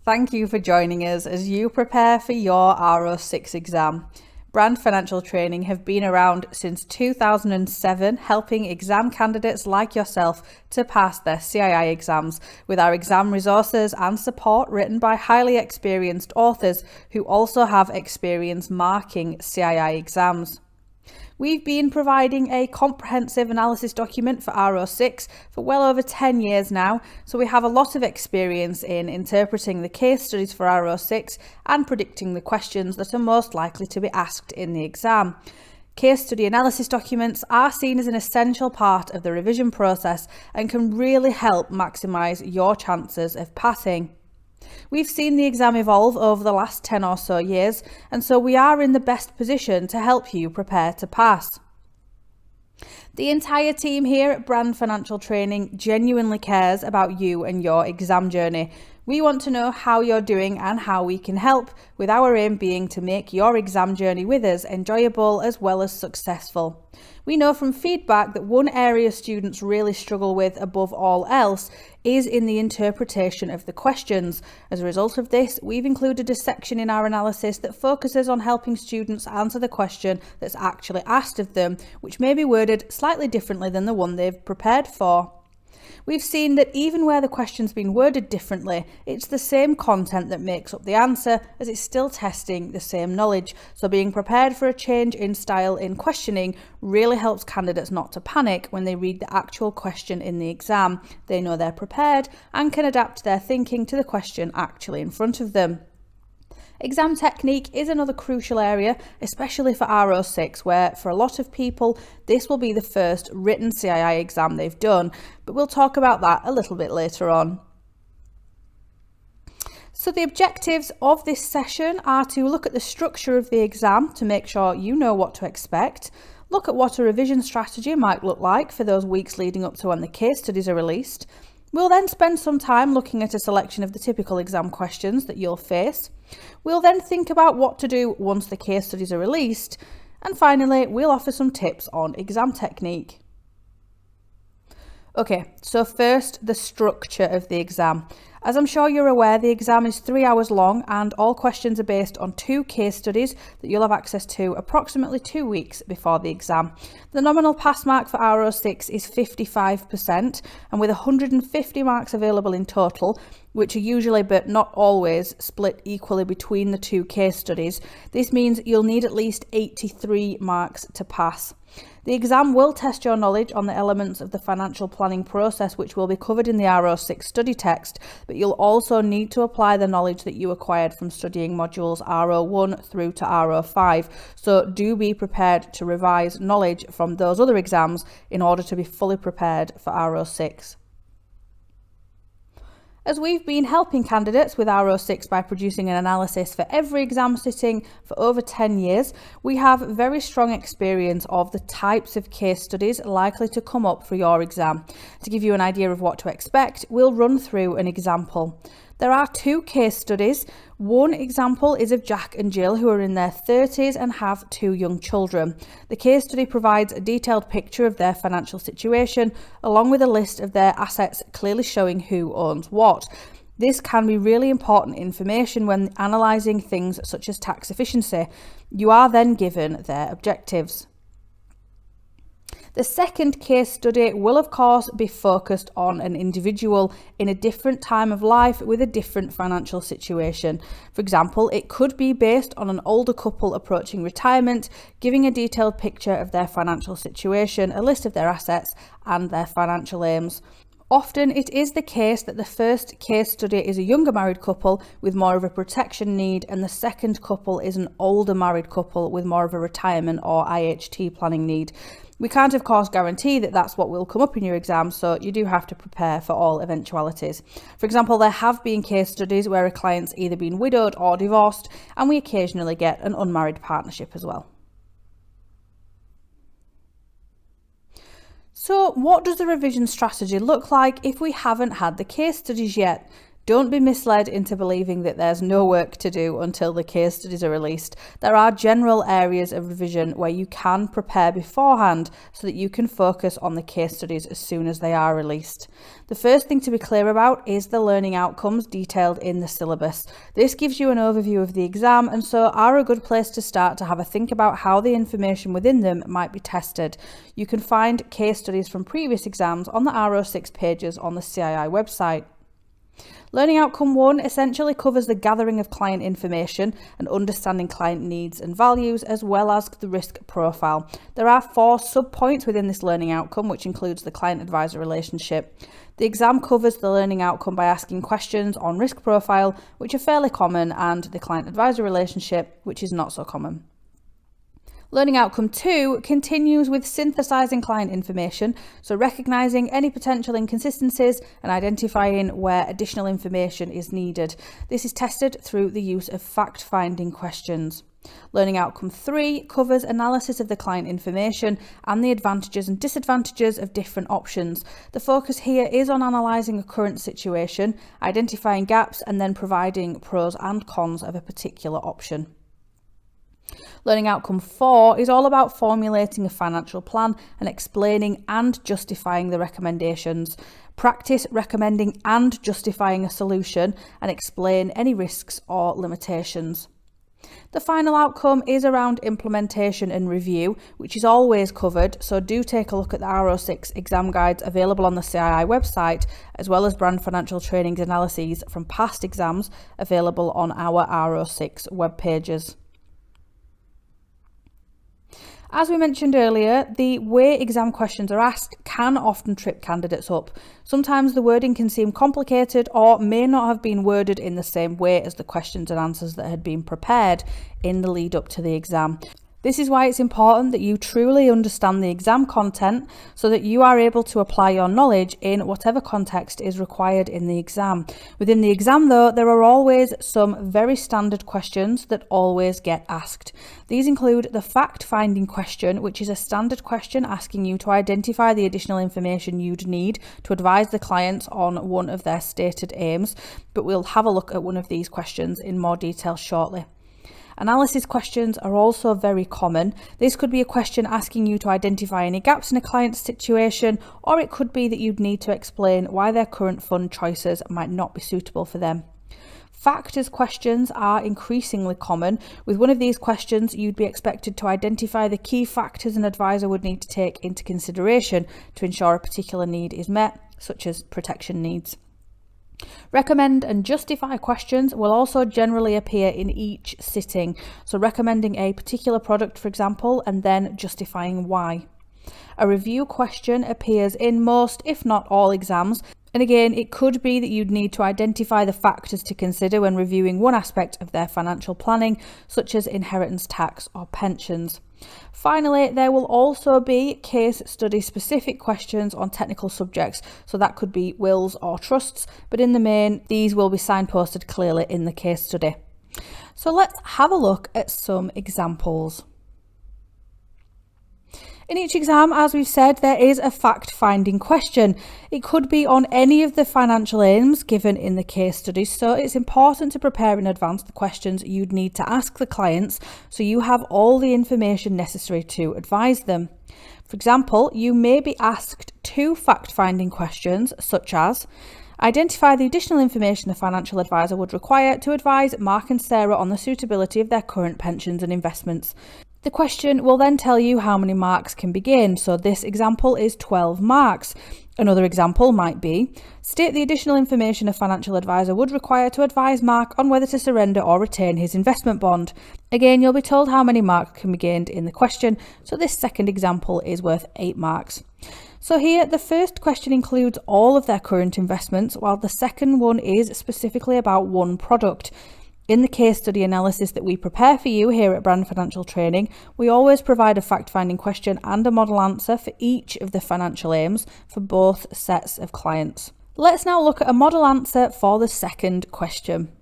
Thank you for joining us as you prepare for your R06 exam. Brand Financial Training have been around since 2007, helping exam candidates like yourself to pass their CII exams with our exam resources and support written by highly experienced authors who also have experience marking CII exams. We've been providing a comprehensive analysis document for R06 for well over 10 years now, so we have a lot of experience in interpreting the case studies for R06 and predicting the questions that are most likely to be asked in the exam. Case study analysis documents are seen as an essential part of the revision process and can really help maximise your chances of passing. We've seen the exam evolve over the last 10 or so years, and so we are in the best position to help you prepare to pass. The entire team here at Brand Financial Training genuinely cares about you and your exam journey. We want to know how you're doing and how we can help, with our aim being to make your exam journey with us enjoyable as well as successful. We know from feedback that one area students really struggle with above all else is in the interpretation of the questions. As a result of this, we've included a section in our analysis that focuses on helping students answer the question that's actually asked of them, which may be worded slightly differently than the one they've prepared for. We've seen that even where the question's been worded differently, it's the same content that makes up the answer, as it's still testing the same knowledge. So being prepared for a change in style in questioning really helps candidates not to panic when they read the actual question in the exam. They know they're prepared and can adapt their thinking to the question actually in front of them. Exam technique is another crucial area, especially for R06, where for a lot of people this will be the first written CII exam they've done, but we'll talk about that a little bit later on. So the objectives of this session are to look at the structure of the exam to make sure you know what to expect, look at what a revision strategy might look like for those weeks leading up to when the case studies are released. We'll then spend some time looking at a selection of the typical exam questions that you'll face. We'll then think about what to do once the case studies are released. And finally, we'll offer some tips on exam technique. Okay, so first, the structure of the exam. As I'm sure you're aware, the exam is 3 hours long and all questions are based on 2 case studies that you'll have access to approximately 2 weeks before the exam. The nominal pass mark for R06 is 55%, and with 150 marks available in total, which are usually but not always split equally between the 2 case studies, this means you'll need at least 83 marks to pass. The exam will test your knowledge on the elements of the financial planning process which will be covered in the R06 study text, but you'll also need to apply the knowledge that you acquired from studying modules R01 through to R05, so do be prepared to revise knowledge from those other exams in order to be fully prepared for R06. As we've been helping candidates with R06 by producing an analysis for every exam sitting for over 10 years, we have very strong experience of the types of case studies likely to come up for your exam. To give you an idea of what to expect, we'll run through an example. There are 2 case studies. One example is of Jack and Jill, who are in their 30s and have 2 young children. The case study provides a detailed picture of their financial situation, along with a list of their assets clearly showing who owns what. This can be really important information when analysing things such as tax efficiency. You are then given their objectives. The second case study will of course be focused on an individual in a different time of life with a different financial situation. For example, it could be based on an older couple approaching retirement, giving a detailed picture of their financial situation, a list of their assets and their financial aims. Often it is the case that the first case study is a younger married couple with more of a protection need, and the second couple is an older married couple with more of a retirement or IHT planning need. We can't of course guarantee that that's what will come up in your exam, so you do have to prepare for all eventualities. For example, there have been case studies where a client's either been widowed or divorced, and we occasionally get an unmarried partnership as well. So what does the revision strategy look like if we haven't had the case studies yet? Don't be misled into believing that there's no work to do until the case studies are released. There are general areas of revision where you can prepare beforehand so that you can focus on the case studies as soon as they are released. The first thing to be clear about is the learning outcomes detailed in the syllabus. This gives you an overview of the exam and so are a good place to start to have a think about how the information within them might be tested. You can find case studies from previous exams on the R06 pages on the CII website. Learning Outcome 1 essentially covers the gathering of client information and understanding client needs and values, as well as the risk profile. There are 4 sub-points within this learning outcome, which includes the client-advisor relationship. The exam covers the learning outcome by asking questions on risk profile, which are fairly common, and the client-advisor relationship, which is not so common. Learning Outcome 2 continues with synthesizing client information, so recognizing any potential inconsistencies and identifying where additional information is needed. This is tested through the use of fact-finding questions. Learning Outcome 3 covers analysis of the client information and the advantages and disadvantages of different options. The focus here is on analysing a current situation, identifying gaps, and then providing pros and cons of a particular option. Learning Outcome 4 is all about formulating a financial plan and explaining and justifying the recommendations. Practice recommending and justifying a solution and explain any risks or limitations. The final outcome is around implementation and review, which is always covered, so do take a look at the R06 exam guides available on the CII website, as well as brand financial trainings analyses from past exams available on our R06 web pages. As we mentioned earlier, the way exam questions are asked can often trip candidates up. Sometimes the wording can seem complicated or may not have been worded in the same way as the questions and answers that had been prepared in the lead up to the exam. This is why it's important that you truly understand the exam content so that you are able to apply your knowledge in whatever context is required in the exam. Within the exam though, there are always some very standard questions that always get asked. These include the fact-finding question, which is a standard question asking you to identify the additional information you'd need to advise the client on one of their stated aims, but we'll have a look at one of these questions in more detail shortly. Analysis questions are also very common. This could be a question asking you to identify any gaps in a client's situation, or it could be that you'd need to explain why their current fund choices might not be suitable for them. Factors questions are increasingly common. With one of these questions, you'd be expected to identify the key factors an advisor would need to take into consideration to ensure a particular need is met, such as protection needs. Recommend and justify questions will also generally appear in each sitting, so recommending a particular product, for example, and then justifying why. A review question appears in most, if not all, exams, and again, it could be that you'd need to identify the factors to consider when reviewing one aspect of their financial planning, such as inheritance tax or pensions. Finally, there will also be case study specific questions on technical subjects, so that could be wills or trusts, but in the main, these will be signposted clearly in the case study. So let's have a look at some examples. In each exam, as we've said, there is a fact-finding question. It could be on any of the financial aims given in the case studies, so it's important to prepare in advance the questions you'd need to ask the clients so you have all the information necessary to advise them. For example, you may be asked 2 fact-finding questions, such as identify the additional information a financial advisor would require to advise Mark and Sarah on the suitability of their current pensions and investments. The question will then tell you how many marks can be gained, so this example is 12 marks. Another example might be, state the additional information a financial advisor would require to advise Mark on whether to surrender or retain his investment bond. Again, you'll be told how many marks can be gained in the question, so this second example is worth 8 marks. So here, the first question includes all of their current investments, while the second one is specifically about one product. In the case study analysis that we prepare for you here at Brand Financial Training, we always provide a fact-finding question and a model answer for each of the financial aims for both sets of clients. Let's now look at a model answer for the second question.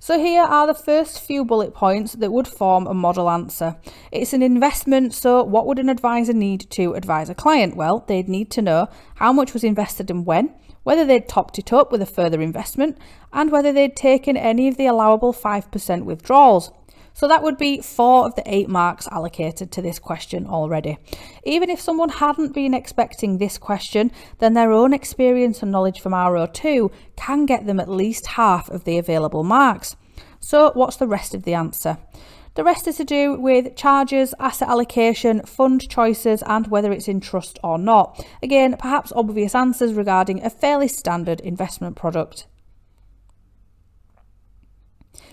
So here are the first few bullet points that would form a model answer. It's an investment, so what would an advisor need to advise a client? Well, they'd need to know how much was invested and when, whether they'd topped it up with a further investment, and whether they'd taken any of the allowable 5% withdrawals. So that would be 4 of the 8 marks allocated to this question already. Even if someone hadn't been expecting this question, then their own experience and knowledge from RO2 can get them at least half of the available marks. So what's the rest of the answer? The rest is to do with charges, asset allocation, fund choices, and whether it's in trust or not. Again, perhaps obvious answers regarding a fairly standard investment product.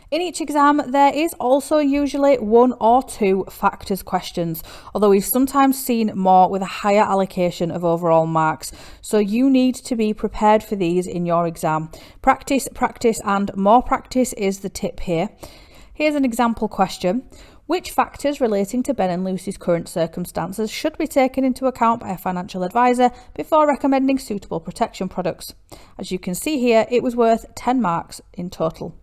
In each exam, there is also usually 1 or 2 factors questions, although we've sometimes seen more with a higher allocation of overall marks. So you need to be prepared for these in your exam. Practice, practice, and more practice is the tip here. Here's an example question. Which factors relating to Ben and Lucy's current circumstances should be taken into account by a financial advisor before recommending suitable protection products? As you can see here, it was worth 10 marks in total.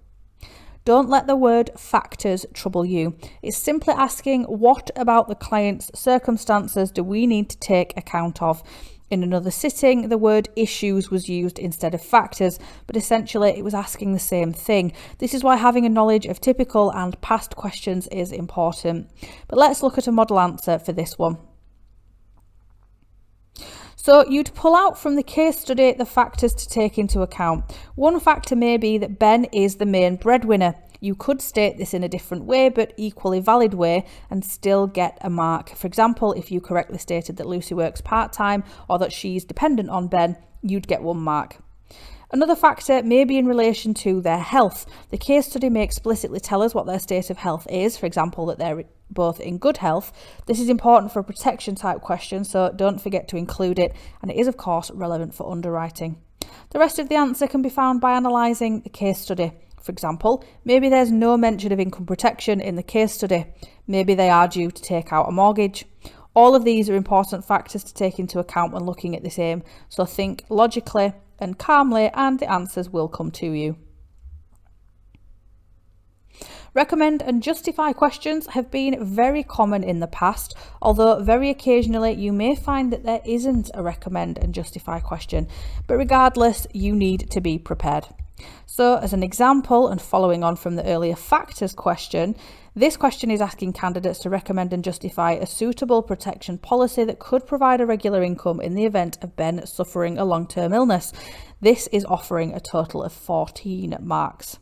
Don't let the word factors trouble you. It's simply asking, what about the client's circumstances do we need to take account of? In another sitting, the word issues was used instead of factors, but essentially it was asking the same thing. This is why having a knowledge of typical and past questions is important. But let's look at a model answer for this one. So you'd pull out from the case study the factors to take into account. One factor may be that Ben is the main breadwinner. You could state this in a different way, but equally valid way, and still get a mark. For example, if you correctly stated that Lucy works part-time or that she's dependent on Ben, you'd get 1 mark. Another factor may be in relation to their health. The case study may explicitly tell us what their state of health is, for example, that they're both in good health. This is important for a protection type question, so don't forget to include it, and it is of course relevant for underwriting. The rest of the answer can be found by analysing the case study. For example, maybe there's no mention of income protection in the case study. Maybe they are due to take out a mortgage. All of these are important factors to take into account when looking at this aim, so think logically and calmly, and the answers will come to you. Recommend and justify questions have been very common in the past, although very occasionally you may find that there isn't a recommend and justify question, but regardless, you need to be prepared. So as an example, and following on from the earlier factors question, this question is asking candidates to recommend and justify a suitable protection policy that could provide a regular income in the event of Ben suffering a long-term illness. This is offering a total of 14 marks.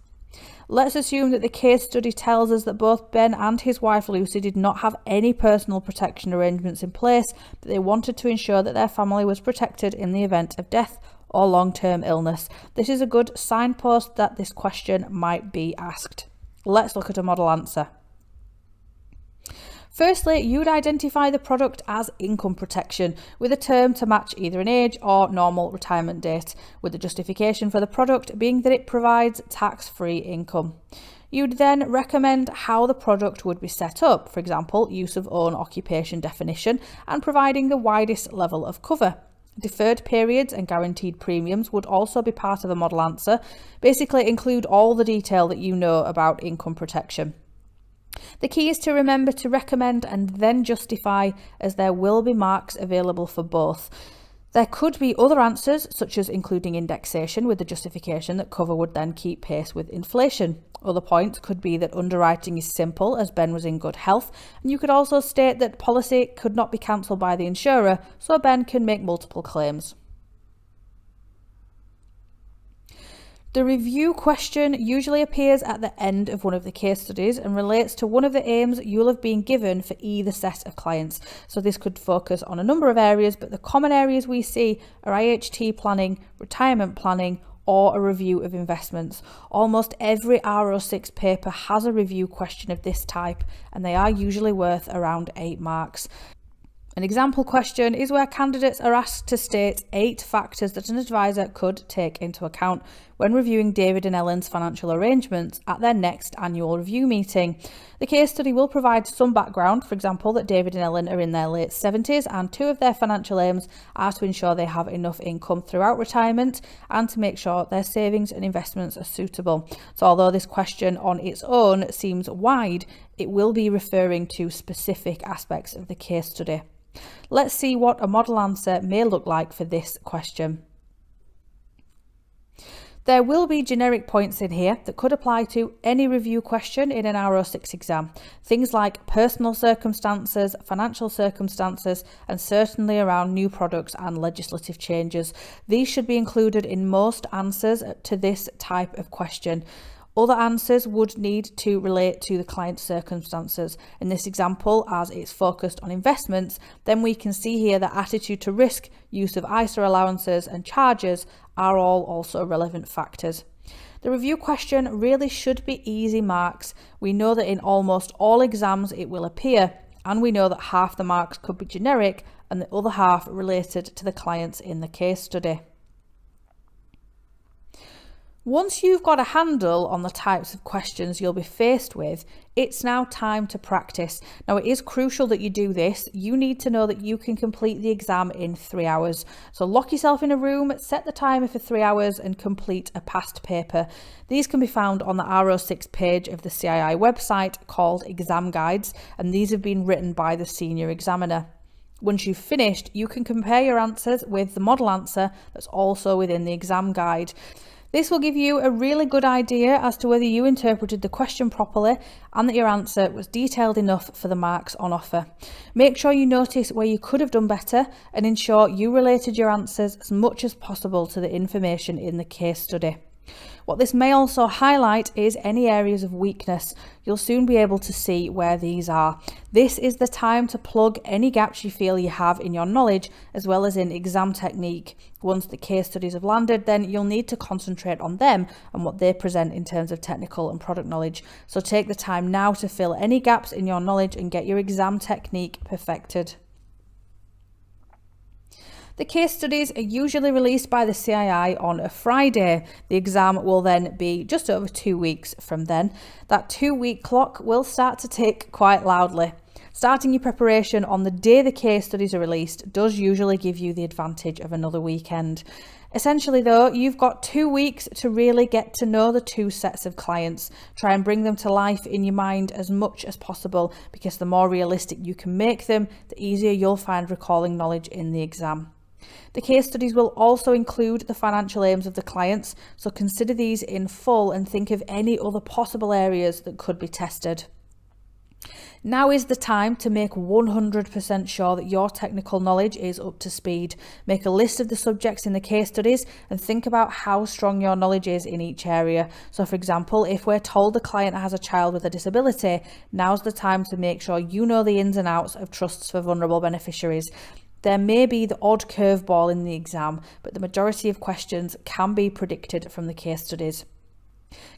Let's assume that the case study tells us that both Ben and his wife Lucy did not have any personal protection arrangements in place, but they wanted to ensure that their family was protected in the event of death or long-term illness. This is a good signpost that this question might be asked. Let's look at a model answer. Firstly, you'd identify the product as income protection with a term to match either an age or normal retirement date, with the justification for the product being that it provides tax-free income. You'd then recommend how the product would be set up, for example, use of own occupation definition and providing the widest level of cover. Deferred periods and guaranteed premiums would also be part of a model answer. Basically include all the detail that you know about income protection. The key is to remember to recommend and then justify, as there will be marks available for both. There could be other answers, such as including indexation with the justification that cover would then keep pace with inflation. Other points could be that underwriting is simple, as Ben was in good health, and you could also state that policy could not be cancelled by the insurer, so Ben can make multiple claims. The review question usually appears at the end of one of the case studies and relates to one of the aims you'll have been given for either set of clients. So this could focus on a number of areas, but the common areas we see are IHT planning, retirement planning, or a review of investments. Almost every RO6 paper has a review question of this type, and they are usually worth around 8 marks. An example question is where candidates are asked to state 8 factors that an advisor could take into account when reviewing David and Ellen's financial arrangements at their next annual review meeting. The case study will provide some background, for example, that David and Ellen are in their late 70s and 2 of their financial aims are to ensure they have enough income throughout retirement and to make sure their savings and investments are suitable. So although this question on its own seems wide, it will be referring to specific aspects of the case study. Let's see what a model answer may look like for this question. There will be generic points in here that could apply to any review question in an R06 exam. Things like personal circumstances, financial circumstances, and certainly around new products and legislative changes. These should be included in most answers to this type of question. Other answers would need to relate to the client's circumstances. In this example, as it's focused on investments, then we can see here that attitude to risk, use of ISA allowances and charges are all also relevant factors. The review question really should be easy marks. We know that in almost all exams it will appear, and we know that half the marks could be generic and the other half related to the clients in the case study. Once you've got a handle on the types of questions you'll be faced with, it's now time to practice. Now, it is crucial that you do this. You need to know that you can complete the exam in 3 hours. So lock yourself in a room, set the timer for 3 hours and complete a past paper. These can be found on the R06 page of the CII website called Exam Guides, and these have been written by the senior examiner. Once you've finished, you can compare your answers with the model answer that's also within the exam guide. This will give you a really good idea as to whether you interpreted the question properly and that your answer was detailed enough for the marks on offer. Make sure you notice where you could have done better and ensure you related your answers as much as possible to the information in the case study. What this may also highlight is any areas of weakness. You'll soon be able to see where these are. This is the time to plug any gaps you feel you have in your knowledge as well as in exam technique. Once the case studies have landed, then you'll need to concentrate on them and what they present in terms of technical and product knowledge. So take the time now to fill any gaps in your knowledge and get your exam technique perfected. The case studies are usually released by the CII on a Friday. The exam will then be just over 2 weeks from then. That 2-week clock will start to tick quite loudly. Starting your preparation on the day the case studies are released does usually give you the advantage of another weekend. Essentially though, you've got 2 weeks to really get to know the 2 sets of clients. Try and bring them to life in your mind as much as possible, because the more realistic you can make them, the easier you'll find recalling knowledge in the exam. The case studies will also include the financial aims of the clients, so consider these in full and think of any other possible areas that could be tested. Now is the time to make 100% sure that your technical knowledge is up to speed. Make a list of the subjects in the case studies and think about how strong your knowledge is in each area. So for example, if we're told the client has a child with a disability, now's the time to make sure you know the ins and outs of trusts for vulnerable beneficiaries. There may be the odd curveball in the exam, but the majority of questions can be predicted from the case studies.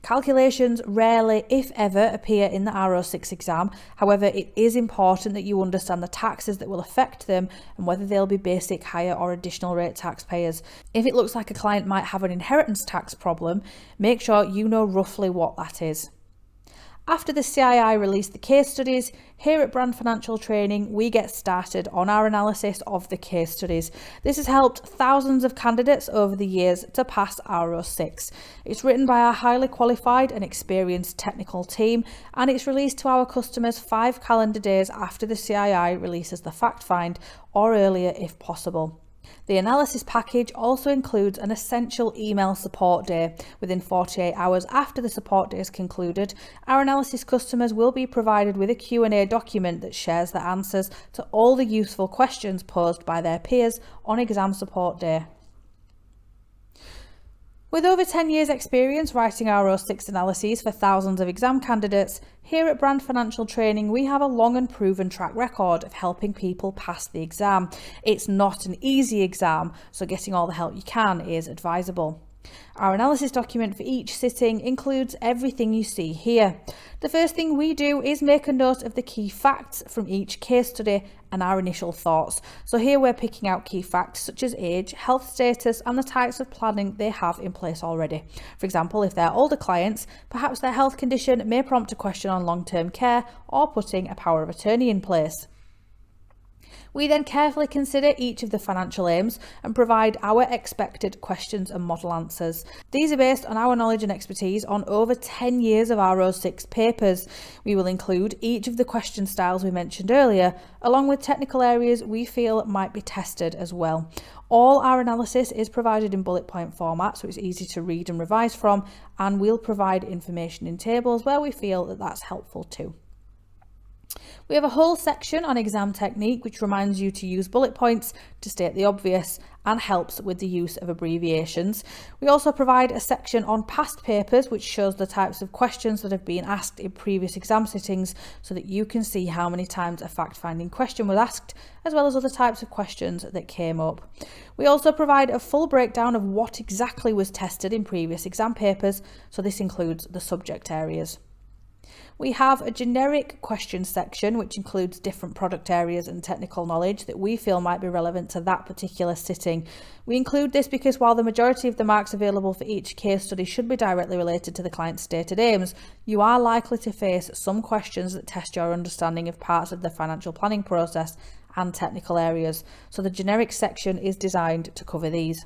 Calculations rarely, if ever, appear in the R06 exam. However, it is important that you understand the taxes that will affect them and whether they'll be basic, higher or additional rate taxpayers. If it looks like a client might have an inheritance tax problem, make sure you know roughly what that is. After the CII released the case studies, here at Brand Financial Training, we get started on our analysis of the case studies. This has helped thousands of candidates over the years to pass R06. It's written by our highly qualified and experienced technical team, and it's released to our customers 5 calendar days after the CII releases the fact find, or earlier if possible. The analysis package also includes an essential email support day. Within 48 hours after the support day is concluded, our analysis customers will be provided with a Q&A document that shares the answers to all the useful questions posed by their peers on exam support day. With over 10 years experience writing R06 analyses for thousands of exam candidates, here at Brand Financial Training we have a long and proven track record of helping people pass the exam. It's not an easy exam, so getting all the help you can is advisable. Our analysis document for each sitting includes everything you see here. The first thing we do is make a note of the key facts from each case study and our initial thoughts. So here we're picking out key facts such as age, health status and the types of planning they have in place already. For example, if they're older clients, perhaps their health condition may prompt a question on long-term care or putting a power of attorney in place. We then carefully consider each of the financial aims and provide our expected questions and model answers. These are based on our knowledge and expertise on over 10 years of R06 papers. We will include each of the question styles we mentioned earlier, along with technical areas we feel might be tested as well. All our analysis is provided in bullet point format, so it's easy to read and revise from, and we'll provide information in tables where we feel that that's helpful too. We have a whole section on exam technique which reminds you to use bullet points to state the obvious and helps with the use of abbreviations. We also provide a section on past papers which shows the types of questions that have been asked in previous exam sittings so that you can see how many times a fact-finding question was asked, as well as other types of questions that came up. We also provide a full breakdown of what exactly was tested in previous exam papers, so this includes the subject areas. We have a generic questions section which includes different product areas and technical knowledge that we feel might be relevant to that particular sitting. We include this because while the majority of the marks available for each case study should be directly related to the client's stated aims, you are likely to face some questions that test your understanding of parts of the financial planning process and technical areas, so the generic section is designed to cover these.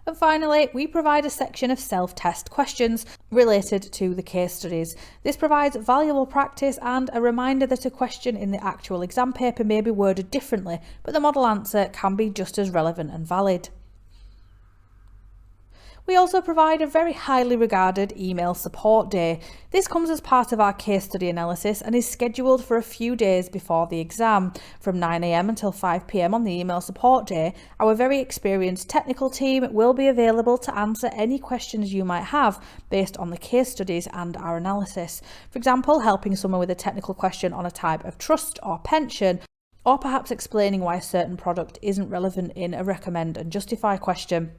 And finally, we provide a section of self-test questions related to the case studies. This provides valuable practice and a reminder that a question in the actual exam paper may be worded differently, but the model answer can be just as relevant and valid. We also provide a very highly regarded email support day. This comes as part of our case study analysis and is scheduled for a few days before the exam. From 9 AM until 5 PM on the email support day, our very experienced technical team will be available to answer any questions you might have based on the case studies and our analysis. For example, helping someone with a technical question on a type of trust or pension, or perhaps explaining why a certain product isn't relevant in a recommend and justify question.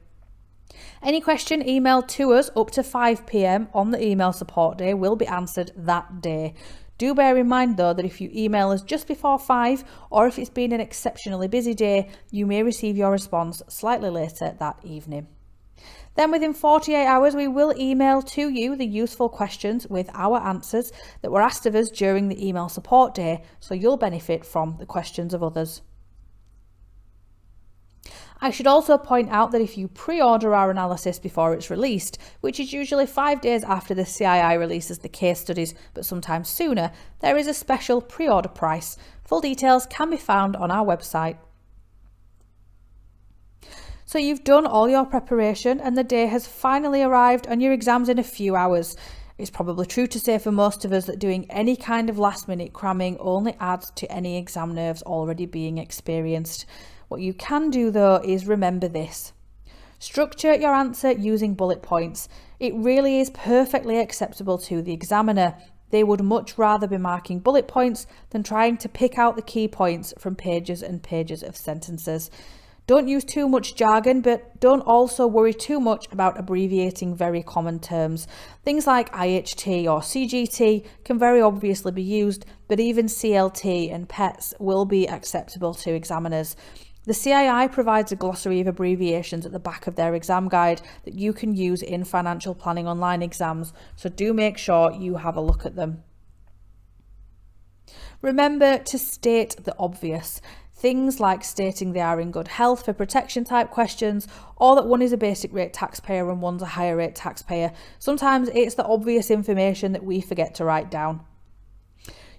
Any question emailed to us up to 5 PM on the email support day will be answered that day. Do bear in mind though that if you email us just before 5 or if it's been an exceptionally busy day, you may receive your response slightly later that evening. Then within 48 hours, we will email to you the useful questions with our answers that were asked of us during the email support day, so you'll benefit from the questions of others. I should also point out that if you pre-order our analysis before it's released, which is usually 5 days after the CII releases the case studies, but sometimes sooner, there is a special pre-order price. Full details can be found on our website. So you've done all your preparation and the day has finally arrived and your exam's in a few hours. It's probably true to say for most of us that doing any kind of last-minute cramming only adds to any exam nerves already being experienced. What you can do though is remember this. Structure your answer using bullet points. It really is perfectly acceptable to the examiner. They would much rather be marking bullet points than trying to pick out the key points from pages and pages of sentences. Don't use too much jargon, but don't also worry too much about abbreviating very common terms. Things like IHT or CGT can very obviously be used, but even CLT and PETs will be acceptable to examiners. The CII provides a glossary of abbreviations at the back of their exam guide that you can use in financial planning online exams, so do make sure you have a look at them. Remember to state the obvious. Things like stating they are in good health for protection type questions, or that one is a basic rate taxpayer and one's a higher rate taxpayer. Sometimes it's the obvious information that we forget to write down.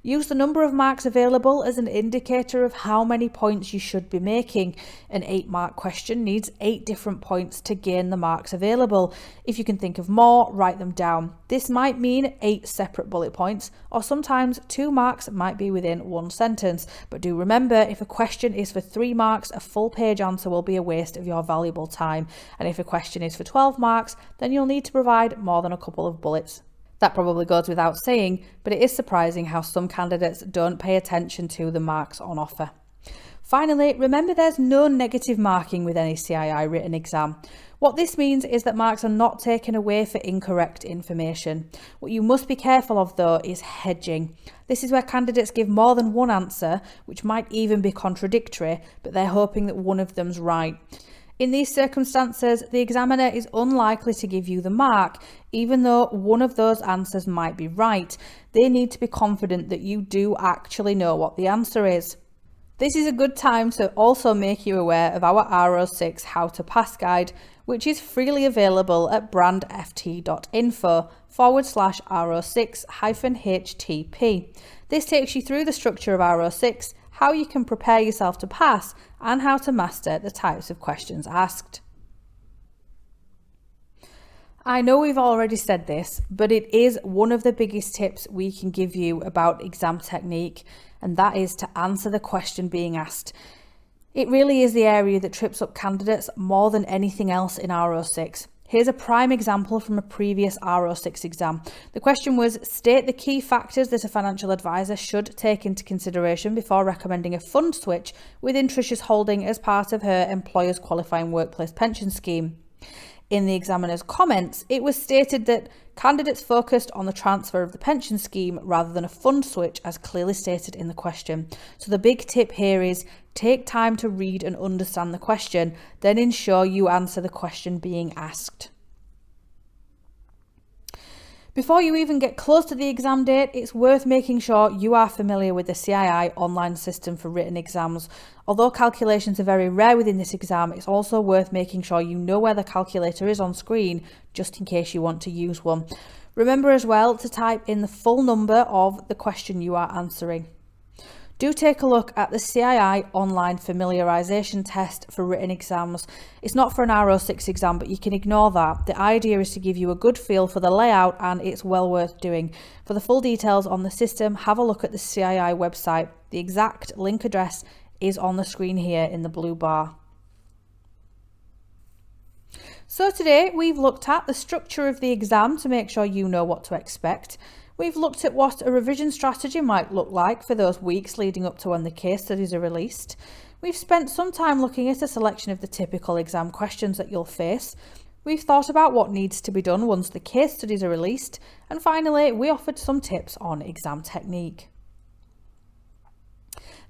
Use the number of marks available as an indicator of how many points you should be making. An 8-mark question needs 8 different points to gain the marks available. If you can think of more, write them down. This might mean 8 separate bullet points, or sometimes 2 marks might be within one sentence. But do remember, if a question is for 3 marks, a full page answer will be a waste of your valuable time. And if a question is for 12 marks, then you'll need to provide more than a couple of bullets. That probably goes without saying, but it is surprising how some candidates don't pay attention to the marks on offer. Finally, remember there's no negative marking with any CII written exam. What this means is that marks are not taken away for incorrect information. What you must be careful of though is hedging. This is where candidates give more than one answer, which might even be contradictory, but they're hoping that one of them's right. In these circumstances, the examiner is unlikely to give you the mark, even though one of those answers might be right. They need to be confident that you do actually know what the answer is. This is a good time to also make you aware of our R06 How to Pass guide, which is freely available at brandft.info/R06-HTP. This takes you through the structure of R06, how you can prepare yourself to pass, and how to master the types of questions asked. I know we've already said this, but it is one of the biggest tips we can give you about exam technique, and that is to answer the question being asked. It really is the area that trips up candidates more than anything else in R06. Here's a prime example from a previous R06 exam. The question was, state the key factors that a financial advisor should take into consideration before recommending a fund switch within Tricia's holding as part of her employer's qualifying workplace pension scheme. In the examiner's comments, it was stated that candidates focused on the transfer of the pension scheme rather than a fund switch, as clearly stated in the question. So the big tip here is take time to read and understand the question, then ensure you answer the question being asked. Before you even get close to the exam date, it's worth making sure you are familiar with the CII online system for written exams. Although calculations are very rare within this exam, it's also worth making sure you know where the calculator is on screen, just in case you want to use one. Remember as well to type in the full number of the question you are answering. Do take a look at the CII online familiarisation test for written exams. It's not for an R06 exam, but you can ignore that. The idea is to give you a good feel for the layout, and it's well worth doing. For the full details on the system, have a look at the CII website. The exact link address is on the screen here in the blue bar. So today we've looked at the structure of the exam to make sure you know what to expect. We've looked at what a revision strategy might look like for those weeks leading up to when the case studies are released. We've spent some time looking at a selection of the typical exam questions that you'll face. We've thought about what needs to be done once the case studies are released. And finally, we offered some tips on exam technique.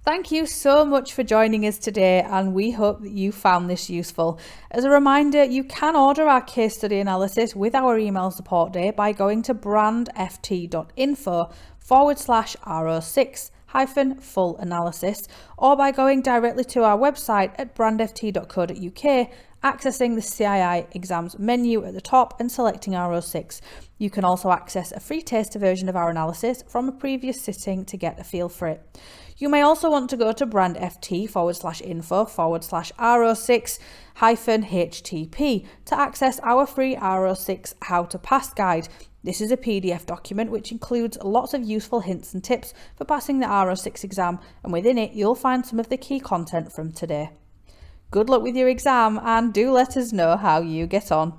Thank you so much for joining us today, and we hope that you found this useful. As a reminder, you can order our case study analysis with our email support day by going to brandft.info/R06-full analysis, or by going directly to our website at brandft.co.uk, accessing the CII exams menu at the top and selecting R06. You can also access a free taster version of our analysis from a previous sitting to get a feel for it. You may also want to go to brandft.info/R06-HTP to access our free R06 How to Pass guide. This is a PDF document which includes lots of useful hints and tips for passing the R06 exam, and within it you'll find some of the key content from today. Good luck with your exam, and do let us know how you get on.